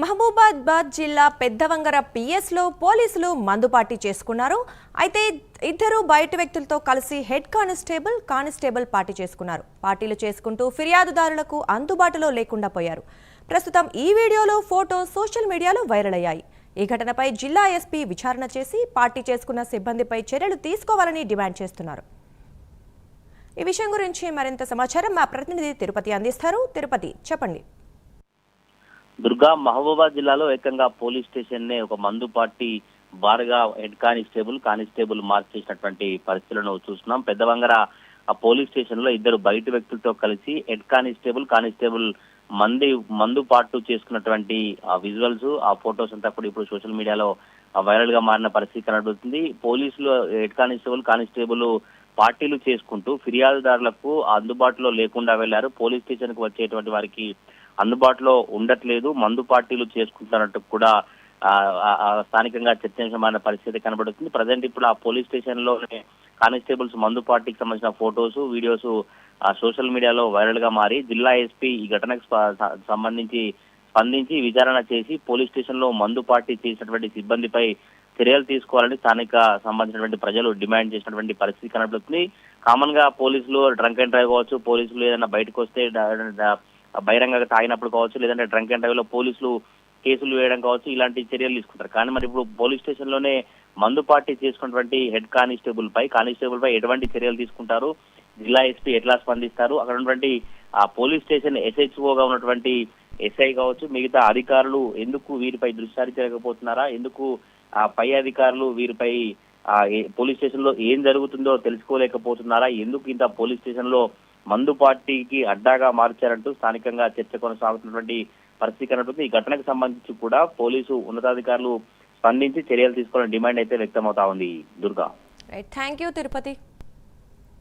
మహబూబాబాద్ జిల్లా పెద్దవంగర పిఎస్లో పోలీసులు మందుపార్టీ చేసుకున్నారు. అయితే ఇద్దరు బయట వ్యక్తులతో కలిసి హెడ్ కానిస్టేబుల్ పార్టీ చేసుకున్నారు. పార్టీలు చేసుకుంటూ ఫిర్యాదుదారులకు అందుబాటులో లేకుండా పోయారు. ప్రస్తుతం ఈ వీడియోలో ఫోటో సోషల్ మీడియాలో వైరల్ అయ్యాయి. ఈ ఘటనపై జిల్లా ఎస్పీ విచారణ చేసి పార్టీ చేసుకున్న సిబ్బందిపై చర్యలు తీసుకోవాలని డిమాండ్ చేస్తున్నారు. ఈ విషయం గురించి మరింత సమాచారం మా ప్రతినిధి తిరుపతి అందిస్తారు. తిరుపతి, చెప్పండి. దుర్గా, మహబూబాబాద్ జిల్లాలో ఏకంగా పోలీస్ స్టేషన్ నే ఒక మందు పార్టీ బారుగా హెడ్ కానిస్టేబుల్ మార్చేసినటువంటి పరిస్థితులను చూస్తున్నాం. పెద్దవంగర ఆ పోలీస్ స్టేషన్ లో ఇద్దరు బయట వ్యక్తులతో కలిసి హెడ్ కానిస్టేబుల్ మందు పార్టీ చేసుకున్నటువంటి విజువల్స్, ఆ ఫొటోస్ అంతా కూడా ఇప్పుడు సోషల్ మీడియాలో వైరల్ గా మారిన పరిస్థితి కనబడుతుంది. పోలీసులు హెడ్ కానిస్టేబుల్ పార్టీలు చేసుకుంటూ ఫిర్యాదుదారులకు అందుబాటులో లేకుండా వెళ్లారు. పోలీస్ స్టేషన్ కు వచ్చేటువంటి వారికి అందుబాటులో ఉండట్లేదు, మందు పార్టీలు చేసుకుంటున్నట్టు కూడా స్థానికంగా చర్చనీయమైన పరిస్థితి కనబడుతుంది. ప్రజెంట్ ఇప్పుడు ఆ పోలీస్ స్టేషన్ లోనే కానిస్టేబుల్స్ మందు పార్టీకి సంబంధించిన ఫొటోస్, వీడియోస్ సోషల్ మీడియాలో వైరల్ గా మారి జిల్లా ఎస్పీ ఈ ఘటనకు స్పందించి విచారణ చేసి పోలీస్ స్టేషన్ లో మందు పార్టీ చేసినటువంటి సిబ్బందిపై చర్యలు తీసుకోవాలని స్థానిక సంబంధించినటువంటి ప్రజలు డిమాండ్ చేసినటువంటి పరిస్థితి కనబడుతుంది. కామన్ గా పోలీసులు డ్రంక్ అండ్ డ్రైవ్ కావచ్చు, పోలీసులు ఏదైనా బయటకు వస్తే బహిరంగంగా తాగినప్పుడు కావచ్చు, లేదంటే డ్రంక్ అండ్ డ్రైవ్ లో పోలీసులు కేసులు వేయడం కావచ్చు, ఇలాంటి చర్యలు తీసుకుంటారు. కానీ మరి ఇప్పుడు పోలీస్ స్టేషన్ లోనే మందు పార్టీ చేసుకున్నటువంటి హెడ్ కానిస్టేబుల్ పై ఎటువంటి చర్యలు తీసుకుంటారు, జిల్లా ఎస్పీ ఎట్లా స్పందిస్తారు, అక్కడ ఉన్నటువంటి ఆ పోలీస్ స్టేషన్ ఎస్హెచ్ఓగా ఉన్నటువంటి ఎస్ఐ కావచ్చు, మిగతా అధికారులు ఎందుకు వీరిపై దృష్టి సారించలేకపోతున్నారా, ఎందుకు ఆ పై అధికారులు వీరిపై పోలీస్ స్టేషన్ లో ఏం జరుగుతుందో తెలుసుకోలేకపోతున్నారా, ఎందుకు ఇంత పోలీస్ స్టేషన్ లో మందు పార్టీకి అడ్డాగా మార్చారంటూ స్థానికంగా చర్చ కొనసాగుతున్నటువంటి పరిస్థితి కనబడుతుంది. ఈ ఘటనకు సంబంధించి కూడా పోలీసు ఉన్నతాధికారులు స్పందించి చర్యలు తీసుకోవాలని డిమాండ్ అయితే వ్యక్తమవుతా ఉంది. Durga, thank you Tirupati.